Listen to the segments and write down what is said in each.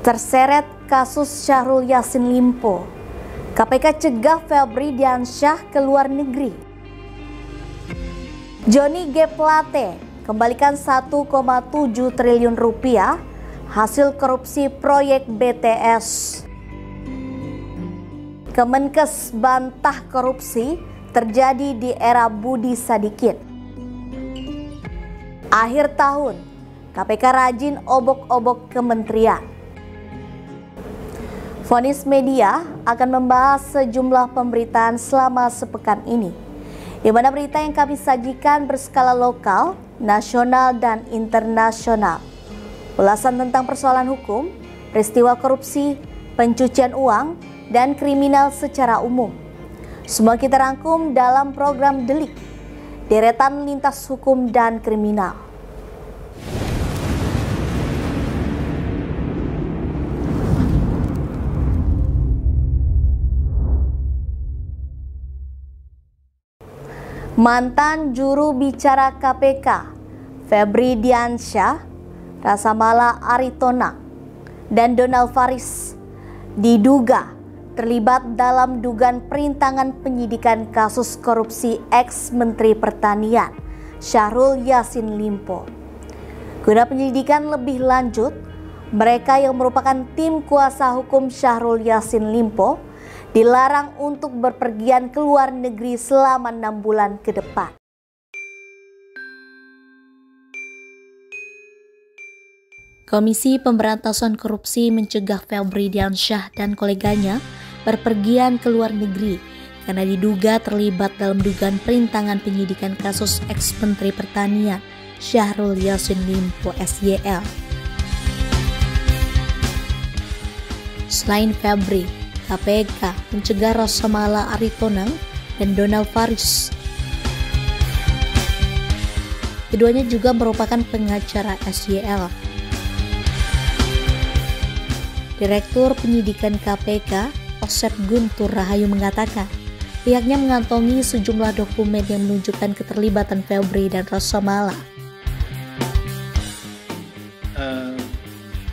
Terseret kasus Syahrul Yassin Limpo, KPK cegah Febri Diansyah ke luar negeri. Johnny G. Plate kembalikan 1,7 triliun rupiah hasil korupsi proyek BTS. Kemenkes bantah korupsi terjadi di era Budi Sadikin. Akhir tahun, KPK rajin obok-obok kementerian. Vonis Media akan membahas sejumlah pemberitaan selama sepekan ini, di mana berita yang kami sajikan berskala lokal, nasional, dan internasional. Ulasan tentang persoalan hukum, peristiwa korupsi, pencucian uang, dan kriminal secara umum. Semua kita rangkum dalam program Delik, deretan lintas hukum dan kriminal. Mantan juru bicara KPK, Febri Diansyah, Rasamala Aritonang, dan Donald Faris diduga terlibat dalam dugaan perintangan penyidikan kasus korupsi ex-Menteri Pertanian Syahrul Yassin Limpo. Guna penyelidikan lebih lanjut, mereka yang merupakan tim kuasa hukum Syahrul Yassin Limpo dilarang untuk berpergian ke luar negeri selama 6 bulan ke depan. Komisi Pemberantasan Korupsi mencegah Febri Diansyah dan koleganya berpergian ke luar negeri karena diduga terlibat dalam dugaan perintangan penyidikan kasus ex-Menteri Pertanian Syahrul Yassin Limpo SYL. Selain Febri, KPK mencegah Rasamala Aritonang dan Donald Faris. Keduanya juga merupakan pengacara SYL. Direktur Penyidikan KPK, Osep Guntur Rahayu mengatakan, pihaknya mengantongi sejumlah dokumen yang menunjukkan keterlibatan Febri dan Rasamala.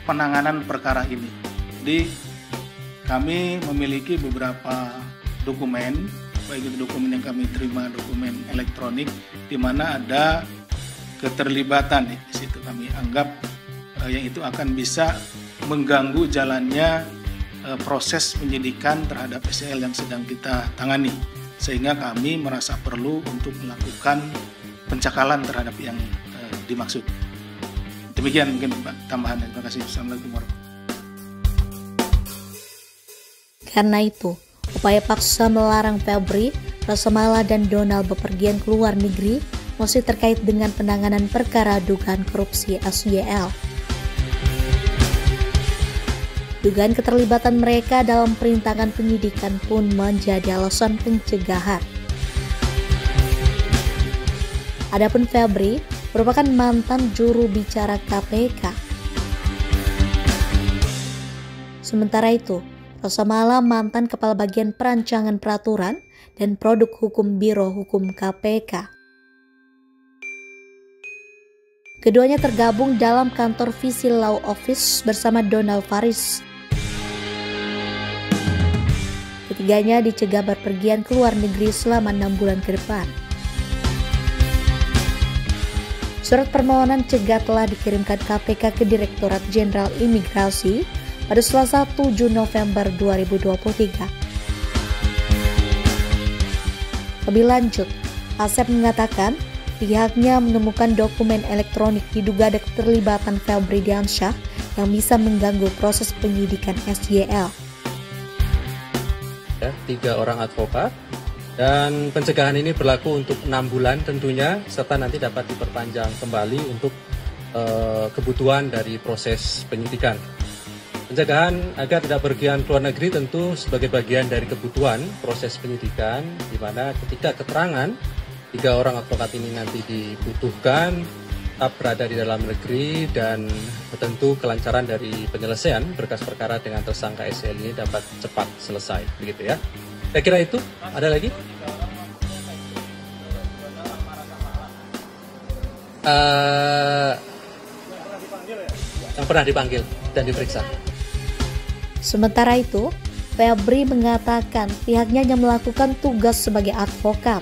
Penanganan perkara ini. Kami memiliki beberapa dokumen, baik itu dokumen yang kami terima, dokumen elektronik, di mana ada keterlibatan di situ. Kami anggap yang itu akan bisa mengganggu jalannya proses penyidikan terhadap SYL yang sedang kita tangani, sehingga kami merasa perlu untuk melakukan pencekalan terhadap yang dimaksud. Demikian mungkin Pak tambahan. Terima kasih. Assalamualaikum warahmatullahi wabarakatuh. Karena itu, upaya paksa melarang Febri, Rasamala, dan Donald bepergian ke luar negeri masih terkait dengan penanganan perkara dugaan korupsi SYL. Dugaan keterlibatan mereka dalam perintangan penyidikan pun menjadi alasan pencegahan. Adapun Febri merupakan mantan juru bicara KPK. Sementara itu, Rasamala mantan Kepala Bagian Perancangan Peraturan dan Produk Hukum Biro Hukum KPK. Keduanya tergabung dalam kantor Visi Law Office bersama Donald Faris. Ketiganya dicegah berpergian ke luar negeri selama 6 bulan ke depan. Surat permohonan cegah telah dikirimkan KPK ke Direktorat Jenderal Imigrasi pada Selasa 7 November 2023. Lebih lanjut, Asep mengatakan pihaknya menemukan dokumen elektronik diduga ada keterlibatan Febri Diansyah yang bisa mengganggu proses penyidikan SYL. 3 orang advokat, dan pencegahan ini berlaku untuk 6 bulan tentunya, serta nanti dapat diperpanjang kembali untuk kebutuhan dari proses penyidikan. Pencegahan agar tidak pergian ke luar negeri tentu sebagai bagian dari kebutuhan proses penyidikan, di mana ketika keterangan 3 orang advokat ini nanti dibutuhkan, tetap berada di dalam negeri, dan tentu kelancaran dari penyelesaian berkas perkara dengan tersangka SYL ini dapat cepat selesai, begitu ya. Saya kira itu. Ada lagi? Yang pernah dipanggil dan diperiksa. Sementara itu, Febri mengatakan pihaknya hanya melakukan tugas sebagai advokat.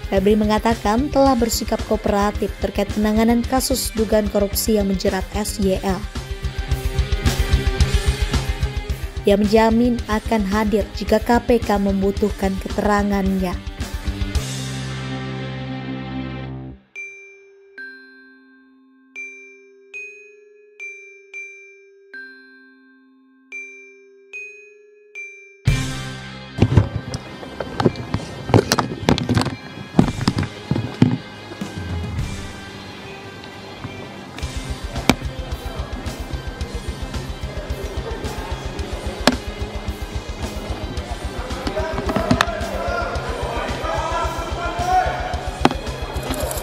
Febri mengatakan telah bersikap kooperatif terkait penanganan kasus dugaan korupsi yang menjerat SYL. Ia menjamin akan hadir jika KPK membutuhkan keterangannya.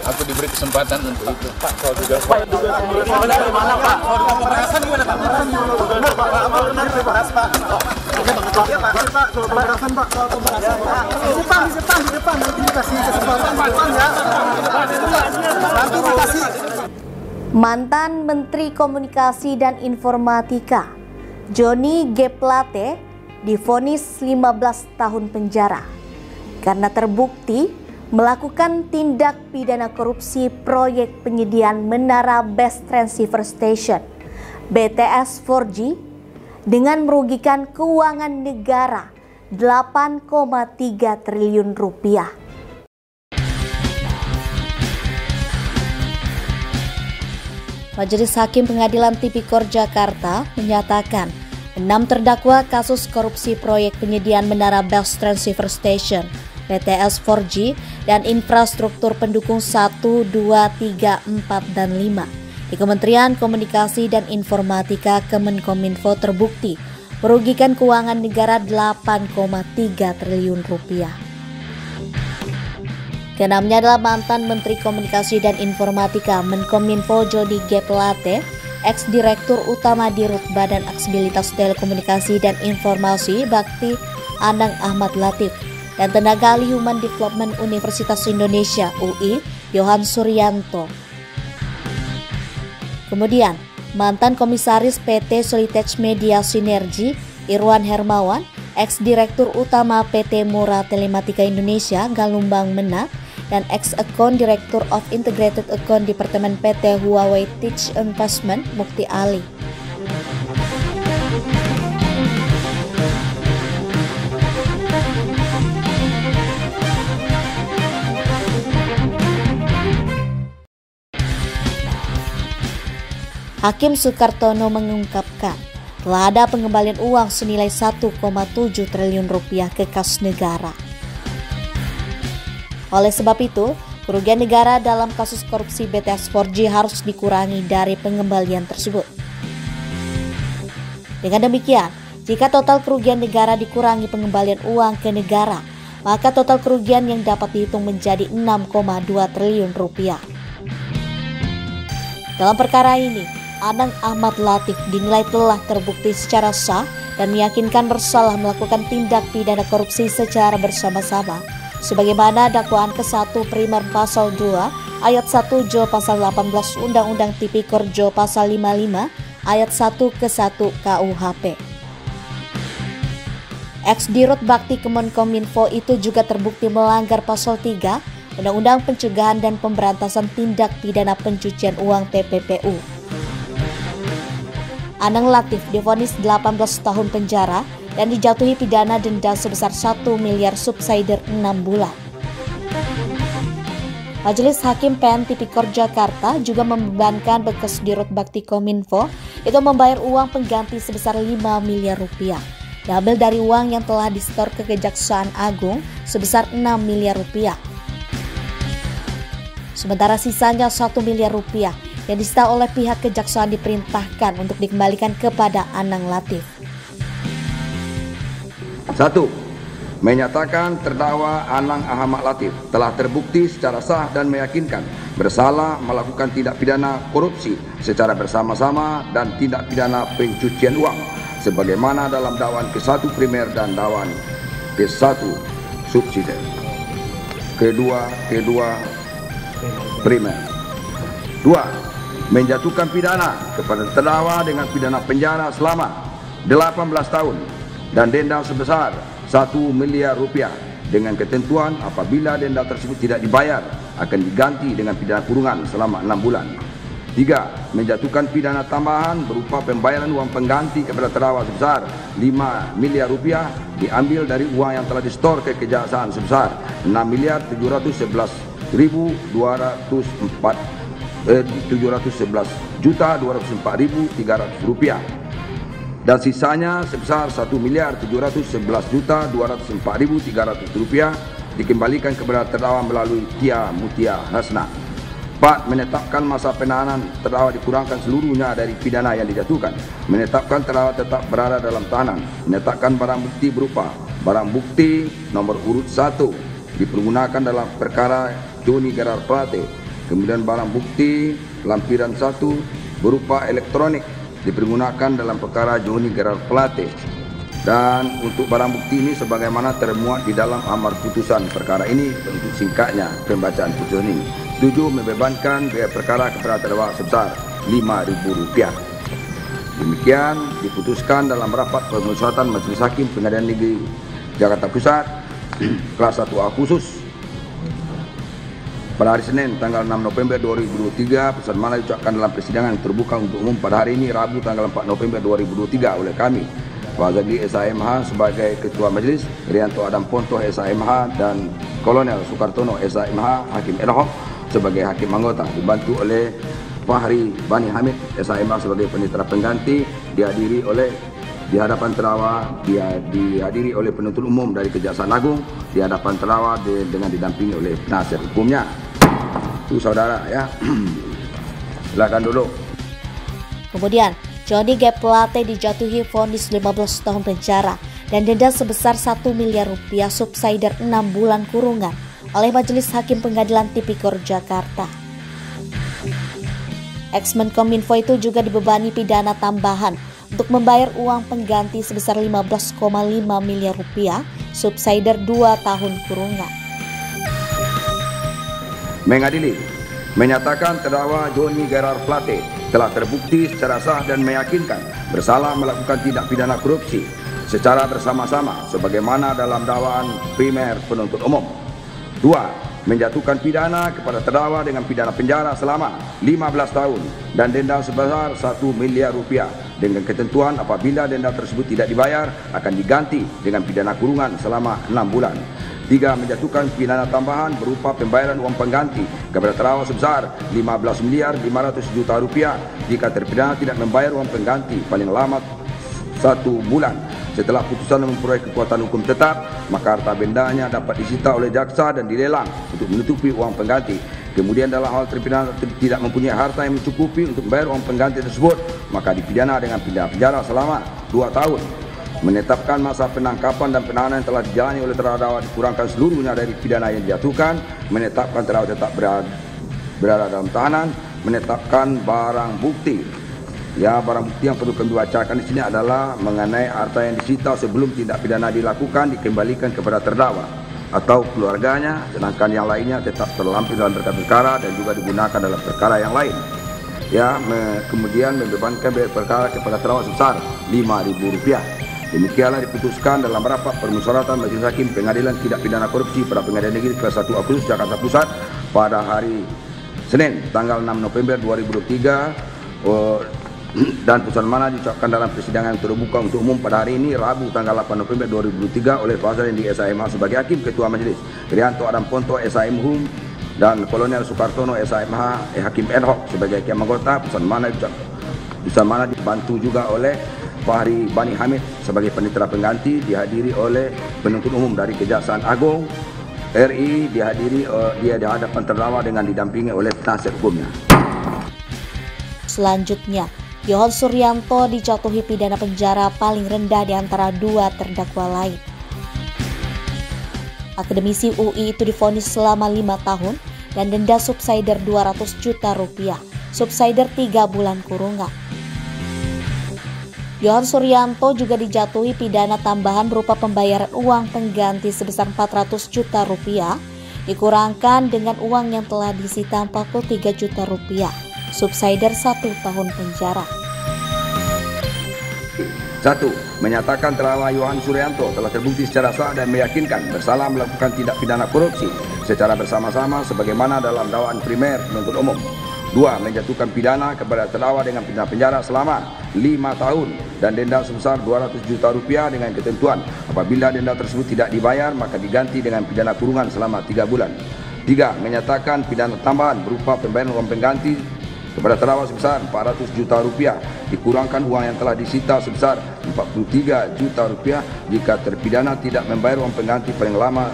Aku diberi kesempatan untuk itu. Pak, soal juga Pak. Dari mana Pak? Soal pemerasan gimana Pak? Benar Pak. Benar Pak. Iya Pak. Pak, soal pemerasan Pak. Soal pemerasan Pak. Di depan. Nanti dikasih kesempatan Pak ya. Nanti dikasih. Mantan Menteri Komunikasi dan Informatika Johnny G. Plate divonis 15 tahun penjara karena terbukti melakukan tindak pidana korupsi proyek penyediaan Menara Base Transceiver Station BTS 4G dengan merugikan keuangan negara 8,3 triliun rupiah. Majelis Hakim Pengadilan Tipikor Jakarta menyatakan 6 terdakwa kasus korupsi proyek penyediaan Menara Base Transceiver Station BTS 4G dan infrastruktur pendukung 1, 2, 3, 4, dan 5 di Kementerian Komunikasi dan Informatika Kemenkominfo terbukti merugikan keuangan negara 8,3 triliun rupiah. Keenamnya adalah mantan Menteri Komunikasi dan Informatika Menkominfo Johnny G. Plate, ex-direktur utama Dirut Badan Aksesibilitas Telekomunikasi dan Informasi Bakti Anang Ahmad Latif, dan tenaga ahli Human Development Universitas Indonesia UI Yohan Suryanto. Kemudian, mantan komisaris PT Solitech Media Sinergi Irwan Hermawan, ex-direktur utama PT Mura Telematika Indonesia Galumbang Menak, dan ex-account Director of Integrated Account Departemen PT Huawei Teach Investment Mukti Ali. Hakim Sukartono mengungkapkan telah ada pengembalian uang senilai 1,7 triliun rupiah ke kas negara. Oleh sebab itu, kerugian negara dalam kasus korupsi BTS 4G harus dikurangi dari pengembalian tersebut. Dengan demikian, jika total kerugian negara dikurangi pengembalian uang ke negara, maka total kerugian yang dapat dihitung menjadi 6,2 triliun rupiah. Dalam perkara ini, Anang Ahmad Latif dinilai telah terbukti secara sah dan meyakinkan bersalah melakukan tindak pidana korupsi secara bersama-sama, sebagaimana dakwaan ke-1 primer pasal 2 ayat 1 Jo pasal 18 Undang-Undang Tipikor Jo pasal 55 ayat 1 ke 1 KUHP. Ex-Dirut Bakti Kemenkominfo itu juga terbukti melanggar pasal 3 Undang-Undang Pencegahan dan Pemberantasan Tindak Pidana Pencucian Uang TPPU. Anang Latif divonis 18 tahun penjara dan dijatuhi pidana denda sebesar 1 miliar subsidiar 6 bulan. Majelis Hakim PN Tipikor Jakarta juga membebankan bekas Dirut Bakti Kominfo itu membayar uang pengganti sebesar 5 miliar rupiah, diambil dari uang yang telah disetor ke Kejaksaan Agung sebesar 6 miliar rupiah. Sementara sisanya 1 miliar rupiah yang disita oleh pihak kejaksaan diperintahkan untuk dikembalikan kepada Anang Latif. 1. Menyatakan terdakwa Anang Ahmad Latif telah terbukti secara sah dan meyakinkan bersalah melakukan tindak pidana korupsi secara bersama-sama dan tindak pidana pencucian uang sebagaimana dalam dakwaan ke-1 primer dan dakwaan ke-1 subsidiar. Kedua primer. 2. menjatuhkan pidana kepada terdakwa dengan pidana penjara selama 18 tahun dan denda sebesar 1 miliar rupiah dengan ketentuan apabila denda tersebut tidak dibayar akan diganti dengan pidana kurungan selama 6 bulan. 3. Menjatuhkan pidana tambahan berupa pembayaran uang pengganti kepada terdakwa sebesar 5 miliar rupiah diambil dari uang yang telah disetor ke kejaksaan sebesar 711.204.300 rupiah dan sisanya sebesar 1.711.204.300 rupiah dikembalikan kepada terdakwa melalui Tia Mutia Hasna. 4. Menetapkan masa penahanan terdakwa dikurangkan seluruhnya dari pidana yang dijatuhkan. Menetapkan terdakwa tetap berada dalam tahanan. Menetapkan barang bukti berupa barang bukti nomor urut 1 dipergunakan dalam perkara Joni Gerard Plate. Kemudian barang bukti lampiran 1 berupa elektronik dipergunakan dalam perkara Joni Gerard Plate. Dan untuk barang bukti ini sebagaimana termuat di dalam amar putusan perkara ini, untuk singkatnya pembacaan putusan ini. 7. Membebankan biaya perkara kepada terdakwa sebesar Rp5.000. Demikian diputuskan dalam rapat permusyawaratan Majelis Hakim Pengadilan Negeri Jakarta Pusat kelas 1A khusus pada hari Senin tanggal 6 November 2023, putusan mana diucapkan dalam persidangan terbuka untuk umum pada hari ini Rabu tanggal 4 November 2023 oleh kami Fazali SAMH sebagai Ketua Majelis, Rianto Adam Pontoh SAMH dan Kolonel Sukartono SAMH Hakim ad hoc sebagai Hakim Anggota, dibantu oleh Fahri Bani Hamid SAMH sebagai Panitera Pengganti, dihadiri hadapan terdakwa dihadiri oleh penuntut umum dari Kejaksaan Agung, di hadapan terdakwa dengan didampingi oleh penasihat hukumnya. Itu saudara ya. Silakan duduk. Kemudian Joni G. Plate dijatuhi vonis 15 tahun penjara dan denda sebesar 1 miliar rupiah subsidiar 6 bulan kurungan oleh Majelis Hakim Pengadilan Tipikor Jakarta. Ex-Menkominfo itu juga dibebani pidana tambahan untuk membayar uang pengganti sebesar 15,5 miliar rupiah subsidiar 2 tahun kurungan. Mengadili, menyatakan terdakwa Joni Gerard Plate telah terbukti secara sah dan meyakinkan bersalah melakukan tindak pidana korupsi secara bersama-sama sebagaimana dalam dakwaan primer penuntut umum. 2. Menjatuhkan pidana kepada terdakwa dengan pidana penjara selama 15 tahun dan denda sebesar 1 miliar rupiah dengan ketentuan apabila denda tersebut tidak dibayar akan diganti dengan pidana kurungan selama 6 bulan. 3. Menjatuhkan pidana tambahan berupa pembayaran uang pengganti kepada terdakwa sebesar 15.500.000 rupiah jika terpidana tidak membayar uang pengganti paling lama 1 bulan setelah putusan memperoleh kekuatan hukum tetap, maka harta bendanya dapat disita oleh jaksa dan dilelang untuk menutupi uang pengganti. Kemudian dalam hal terpidana tidak mempunyai harta yang mencukupi untuk membayar uang pengganti tersebut, maka dipidana dengan pidana penjara selama 2 tahun. Menetapkan masa penangkapan dan penahanan yang telah dijalani oleh terdakwa dikurangkan seluruhnya dari pidana yang dijatuhkan, menetapkan terdakwa tetap berada dalam tahanan, menetapkan barang bukti. Ya, barang bukti yang perlu kami bacakan di sini adalah mengenai harta yang disita sebelum tindak pidana dilakukan dikembalikan kepada terdakwa atau keluarganya, sedangkan yang lainnya tetap terlampir dalam perkara dan juga digunakan dalam perkara yang lain. Ya, kemudian membebankan biaya perkara kepada terdakwa sebesar Rp5.000. Demikianlah diputuskan dalam rapat permusyawaratan Majelis Hakim Pengadilan Tindak Pidana Korupsi pada Pengadilan Negeri kelas 1A khusus Jakarta Pusat pada hari Senin tanggal 6 November 2023 dan putusan mana diucapkan dalam persidangan terbuka untuk umum pada hari ini Rabu tanggal 8 November 2023 oleh Fazali di SAMH sebagai Hakim Ketua Majelis, Rianto Adam Pontoh SAMH dan Kolonel Sukartono SAMH Hakim ad hoc sebagai Hakim Anggota. Putusan mana dibantu juga oleh Fahri Bani Hamid sebagai Panitera Pengganti, dihadiri oleh penuntut umum dari Kejaksaan Agung RI, dia di hadapan terdakwa dengan didampingi oleh penasihat hukumnya. Selanjutnya, Yohan Suryanto dijatuhi pidana penjara paling rendah di antara 2 terdakwa lain. Akademisi UI itu divonis selama 5 tahun dan denda subsidiar 200 juta rupiah, subsidiar 3 bulan kurungan. Yohan Suryanto juga dijatuhi pidana tambahan berupa pembayaran uang pengganti sebesar 400 juta rupiah, dikurangkan dengan uang yang telah disita 43 juta rupiah, subsider 1 tahun penjara. 1. Menyatakan terdakwa Yohan Suryanto telah terbukti secara sah dan meyakinkan bersalah melakukan tindak pidana korupsi secara bersama-sama sebagaimana dalam dakwaan primer penuntut umum. 2. Menjatuhkan pidana kepada terdakwa dengan pidana penjara selama 5 tahun dan denda sebesar Rp200 juta dengan ketentuan apabila denda tersebut tidak dibayar maka diganti dengan pidana kurungan selama 3 bulan. 3. Menyatakan pidana tambahan berupa pembayaran uang pengganti kepada terdakwa sebesar Rp400 juta dikurangkan uang yang telah disita sebesar Rp43 juta jika terpidana tidak membayar uang pengganti paling lama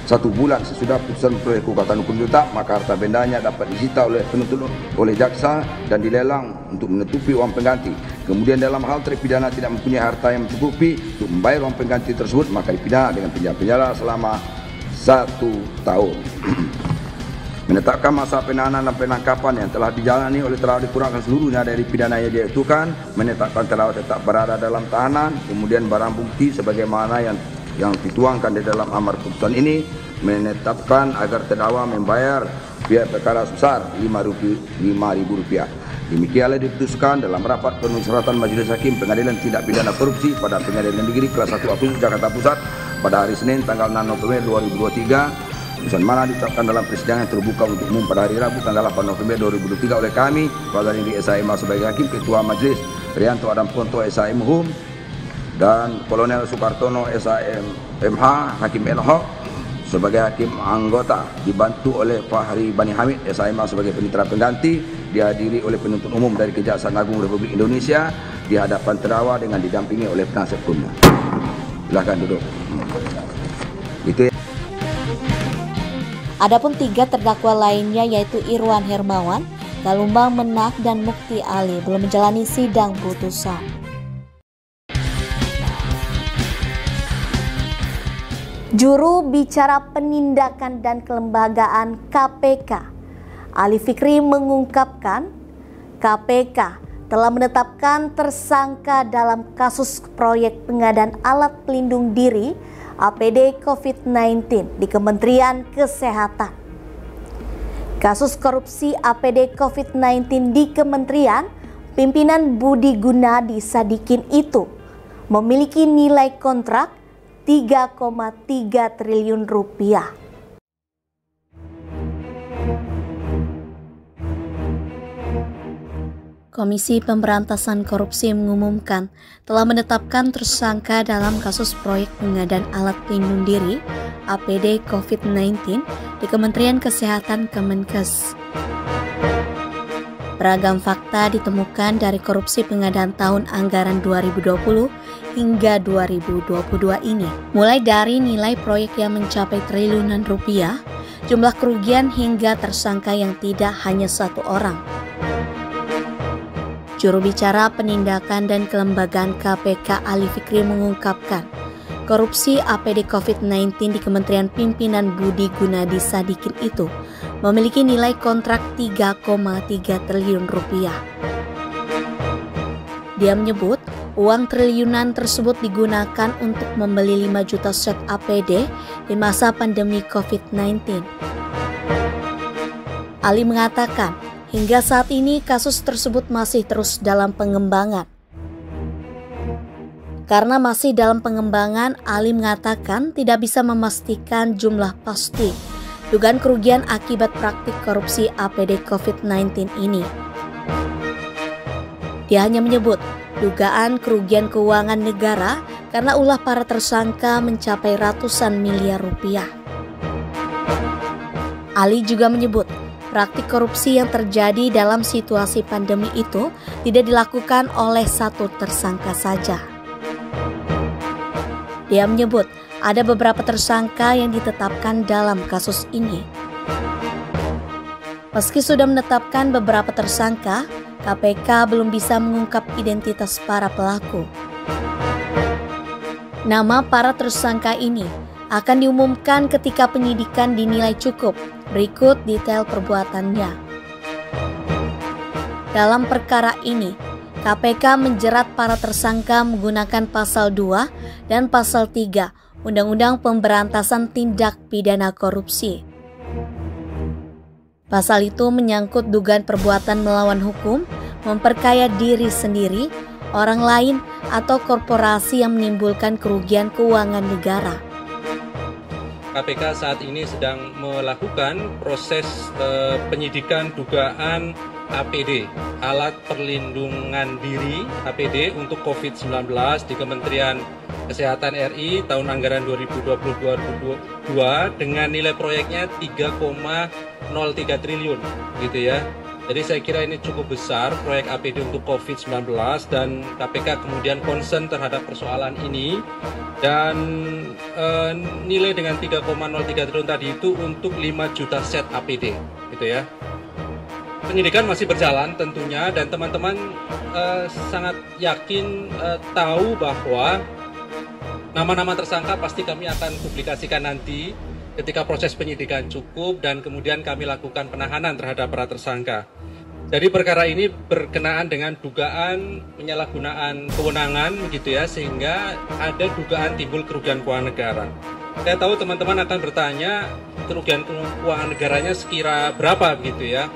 1 bulan sesudah putusan proyek kekuatan hukum tetap, maka harta bendanya dapat disita oleh penuntut oleh jaksa dan dilelang untuk menutupi uang pengganti. Kemudian dalam hal terpidana tidak mempunyai harta yang mencukupi untuk membayar uang pengganti tersebut, maka dipidana dengan penjara selama 1 tahun. Menetapkan masa penahanan dan penangkapan yang telah dijalani oleh terdakwa dikurangkan seluruhnya dari pidana yang dijatuhkan, menetapkan terdakwa tetap berada dalam tahanan, kemudian barang bukti sebagaimana yang dituangkan di dalam amar putusan ini, menetapkan agar terdakwa membayar biaya perkara sebesar Rp5.000. Demikianlah diputuskan dalam rapat permusyawaratan Majelis Hakim Pengadilan Tindak Pidana Korupsi pada Pengadilan Negeri Kelas 1 Agustus Jakarta Pusat pada hari Senin tanggal 6 November 2023. Putusan mana diucapkan dalam persidangan yang terbuka untuk umum pada hari Rabu tanggal 8 November 2023 oleh kami, Keluarga Negeri SHMH sebagai Hakim, Ketua Majelis Rianto Adam Ponto SHM Hum, dan Kolonel Soekartono SHMH Hakim Elhok sebagai Hakim Anggota, dibantu oleh Fahri Bani Hamid SHMH sebagai Panitera Pengganti, dihadiri oleh penuntut umum dari Kejaksaan Agung Republik Indonesia di hadapan terdakwa dengan didampingi oleh penasihat hukumnya. Silakan duduk. Itu ya. Adapun 3 terdakwa lainnya yaitu Irwan Hermawan, Galumbang Menak, dan Mukti Ali belum menjalani sidang putusan. Juru bicara penindakan dan kelembagaan KPK, Ali Fikri mengungkapkan KPK telah menetapkan tersangka dalam kasus proyek pengadaan alat pelindung diri APD COVID-19 di Kementerian Kesehatan. Kasus korupsi APD COVID-19 di Kementerian, pimpinan Budi Gunadi Sadikin itu memiliki nilai kontrak Rp3,3 triliun. Komisi Pemberantasan Korupsi mengumumkan telah menetapkan tersangka dalam kasus proyek pengadaan alat pelindung diri APD COVID-19 di Kementerian Kesehatan Kemenkes. Beragam fakta ditemukan dari korupsi pengadaan tahun anggaran 2020 hingga 2022 ini. Mulai dari nilai proyek yang mencapai triliunan rupiah, jumlah kerugian hingga tersangka yang tidak hanya 1 orang. Juru bicara penindakan dan kelembagaan KPK Ali Fikri mengungkapkan, korupsi APD COVID-19 di Kementerian Pimpinan Budi Gunadi Sadikin itu memiliki nilai kontrak Rp3,3 triliun. Dia menyebut uang triliunan tersebut digunakan untuk membeli 5 juta set APD di masa pandemi COVID-19. Ali mengatakan, hingga saat ini kasus tersebut masih terus dalam pengembangan. Karena masih dalam pengembangan, Ali mengatakan tidak bisa memastikan jumlah pasti dugaan kerugian akibat praktik korupsi APD COVID-19 ini. Dia hanya menyebut dugaan kerugian keuangan negara karena ulah para tersangka mencapai ratusan miliar rupiah. Ali juga menyebut praktik korupsi yang terjadi dalam situasi pandemi itu tidak dilakukan oleh 1 tersangka saja. Dia menyebut ada beberapa tersangka yang ditetapkan dalam kasus ini. Meski sudah menetapkan beberapa tersangka, KPK belum bisa mengungkap identitas para pelaku. Nama para tersangka ini akan diumumkan ketika penyidikan dinilai cukup. Berikut detail perbuatannya. Dalam perkara ini, KPK menjerat para tersangka menggunakan pasal 2 dan pasal 3 Undang-Undang Pemberantasan Tindak Pidana Korupsi. Pasal itu menyangkut dugaan perbuatan melawan hukum, memperkaya diri sendiri, orang lain, atau korporasi yang menimbulkan kerugian keuangan negara. KPK saat ini sedang melakukan proses penyidikan dugaan APD, alat perlindungan diri APD untuk COVID-19 di Kementerian Kesehatan RI tahun anggaran 2022 dengan nilai proyeknya 3,03 triliun gitu ya. Jadi saya kira ini cukup besar proyek APD untuk COVID-19 dan KPK kemudian concern terhadap persoalan ini dan nilai dengan 3,03 triliun tadi itu untuk 5 juta set APD gitu ya. Penyidikan masih berjalan tentunya dan teman-teman sangat yakin tahu bahwa nama-nama tersangka pasti kami akan publikasikan nanti ketika proses penyidikan cukup dan kemudian kami lakukan penahanan terhadap para tersangka. Jadi perkara ini berkenaan dengan dugaan penyalahgunaan kewenangan gitu ya, sehingga ada dugaan timbul kerugian keuangan negara. Saya tahu teman-teman akan bertanya kerugian keuangan negaranya sekira berapa gitu ya.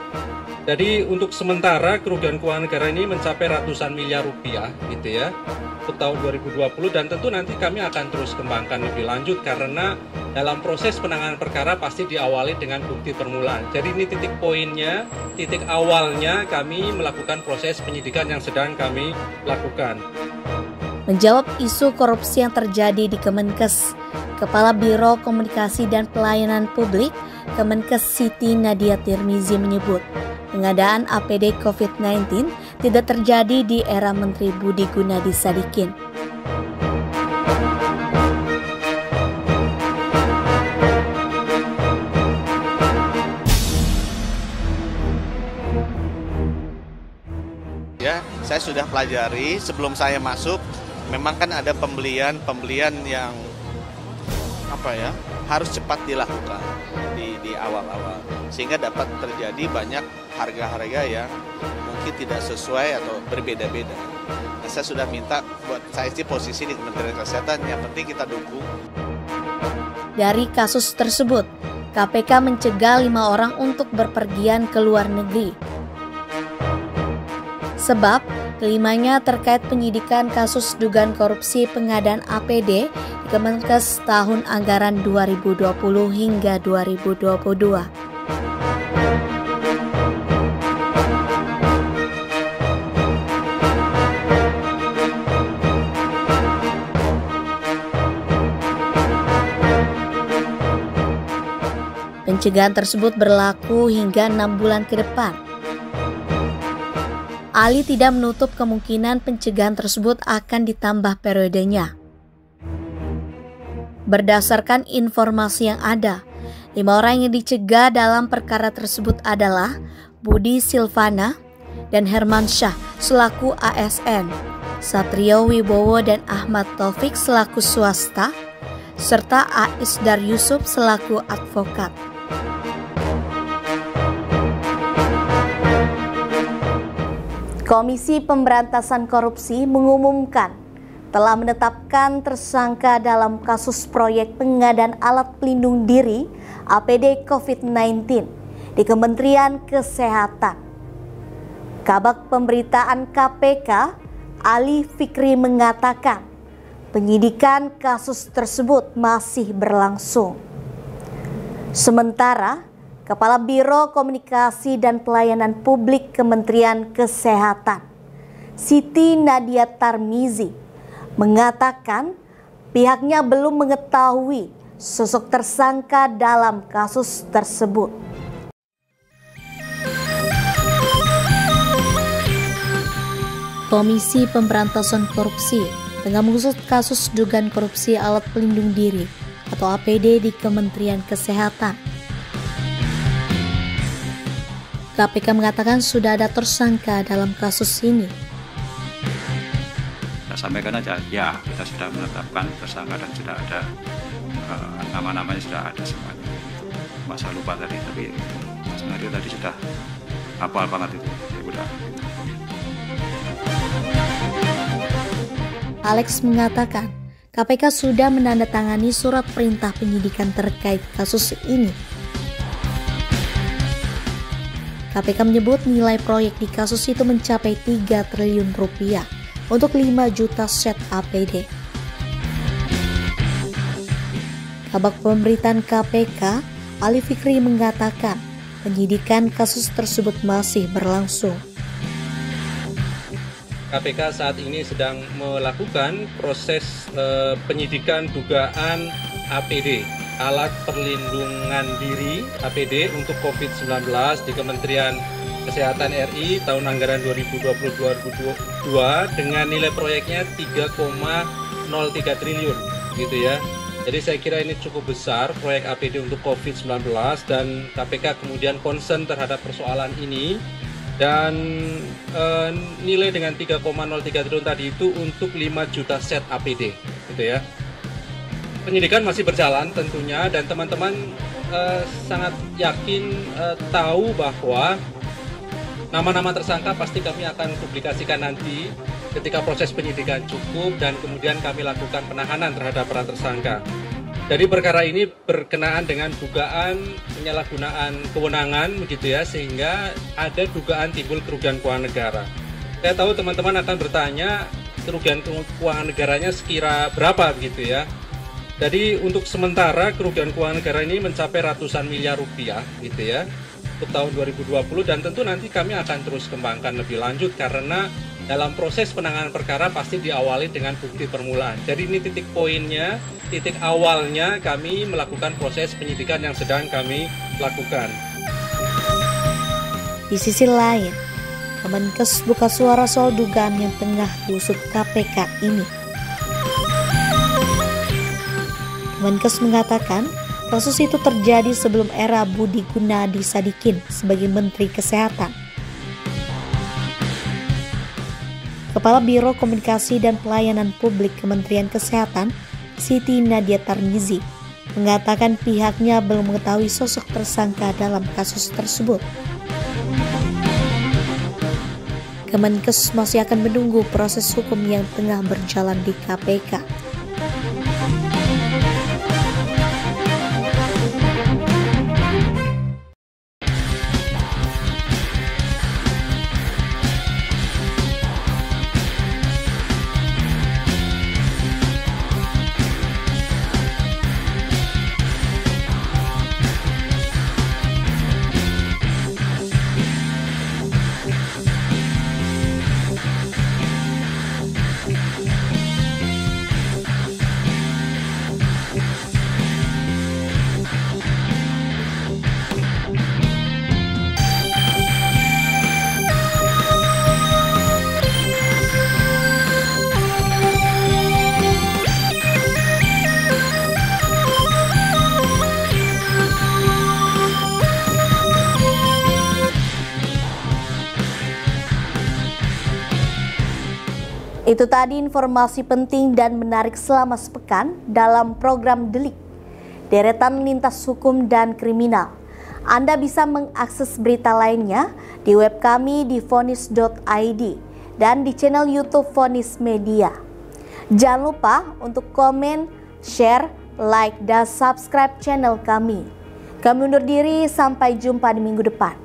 Jadi untuk sementara kerugian keuangan negara ini mencapai ratusan miliar rupiah gitu ya untuk tahun 2020 dan tentu nanti kami akan terus kembangkan lebih lanjut karena dalam proses penanganan perkara pasti diawali dengan bukti permulaan. Jadi ini titik poinnya, titik awalnya kami melakukan proses penyidikan yang sedang kami lakukan. Menjawab isu korupsi yang terjadi di Kemenkes, Kepala Biro Komunikasi dan Pelayanan Publik Kemenkes Siti Nadia Tirmizi menyebut pengadaan APD COVID-19 tidak terjadi di era Menteri Budi Gunadi Sadikin. Ya, saya sudah pelajari sebelum saya masuk. Memang kan ada pembelian yang harus cepat dilakukan di awal-awal sehingga dapat terjadi banyak harga-harga yang mungkin tidak sesuai atau berbeda-beda. Nah, saya sudah minta buat saya di posisi di Kementerian Kesehatan, yang penting kita dukung. Dari kasus tersebut, KPK mencegah 5 orang untuk berpergian ke luar negeri. Sebab kelimanya terkait penyidikan kasus dugaan korupsi pengadaan APD di Kemenkes tahun anggaran 2020 hingga 2022. Pencegahan tersebut berlaku hingga 6 bulan ke depan. Ali tidak menutup kemungkinan pencegahan tersebut akan ditambah periodenya. Berdasarkan informasi yang ada, 5 orang yang dicegah dalam perkara tersebut adalah Budi Silvana dan Herman Syah selaku ASN, Satrio Wibowo dan Ahmad Taufik selaku swasta, serta Ais Dar Yusuf selaku advokat. Komisi Pemberantasan Korupsi mengumumkan telah menetapkan tersangka dalam kasus proyek pengadaan alat pelindung diri APD COVID-19 di Kementerian Kesehatan. Kabag Pemberitaan KPK, Ali Fikri mengatakan penyidikan kasus tersebut masih berlangsung. Sementara Kepala Biro Komunikasi dan Pelayanan Publik Kementerian Kesehatan, Siti Nadia Tirmizi, mengatakan pihaknya belum mengetahui sosok tersangka dalam kasus tersebut. Komisi Pemberantasan Korupsi tengah mengusut kasus dugaan korupsi alat pelindung diri atau APD di Kementerian Kesehatan. KPK mengatakan sudah ada tersangka dalam kasus ini. Saya sampaikan aja, ya kita sudah menetapkan tersangka dan sudah ada nama-namanya sudah ada semuanya. Masa lupa tadi, tapi Mas Mario tadi sudah hafal banget itu. Ya udah. Alex mengatakan KPK sudah menandatangani surat perintah penyidikan terkait kasus ini. KPK menyebut nilai proyek di kasus itu mencapai 3 triliun rupiah untuk 5 juta set APD. Kabag Pemberitaan KPK, Ali Fikri mengatakan penyidikan kasus tersebut masih berlangsung. KPK saat ini sedang melakukan proses penyidikan dugaan APD, alat perlindungan diri APD untuk COVID-19 di Kementerian Kesehatan RI tahun anggaran 2020-2022 dengan nilai proyeknya 3,03 triliun gitu ya. Jadi saya kira ini cukup besar proyek APD untuk COVID-19 dan KPK kemudian concern terhadap persoalan ini dan nilai dengan 3,03 triliun tadi itu untuk 5 juta set APD gitu ya. Penyidikan masih berjalan tentunya dan teman-teman sangat yakin tahu bahwa nama-nama tersangka pasti kami akan publikasikan nanti ketika proses penyidikan cukup dan kemudian kami lakukan penahanan terhadap para tersangka. Jadi perkara ini berkenaan dengan dugaan penyalahgunaan kewenangan begitu ya, sehingga ada dugaan timbul kerugian keuangan negara. Saya tahu teman-teman akan bertanya kerugian keuangan negaranya sekira berapa begitu ya. Jadi untuk sementara kerugian keuangan negara ini mencapai ratusan miliar rupiah gitu ya untuk tahun 2020 dan tentu nanti kami akan terus kembangkan lebih lanjut karena dalam proses penanganan perkara pasti diawali dengan bukti permulaan. Jadi ini titik poinnya, titik awalnya kami melakukan proses penyidikan yang sedang kami lakukan. Di sisi lain, Kemenkes buka suara soal dugaan yang tengah diusut KPK ini. Kemenkes mengatakan kasus itu terjadi sebelum era Budi Gunadi Sadikin sebagai Menteri Kesehatan. Kepala Biro Komunikasi dan Pelayanan Publik Kementerian Kesehatan, Siti Nadia Tarmizi, mengatakan pihaknya belum mengetahui sosok tersangka dalam kasus tersebut. Kemenkes masih akan menunggu proses hukum yang tengah berjalan di KPK. Itu tadi informasi penting dan menarik selama sepekan dalam program Delik, deretan lintas hukum dan kriminal. Anda bisa mengakses berita lainnya di web kami di vonis.id dan di channel YouTube Vonis Media. Jangan lupa untuk komen, share, like, dan subscribe channel kami. Kami undur diri, sampai jumpa di minggu depan.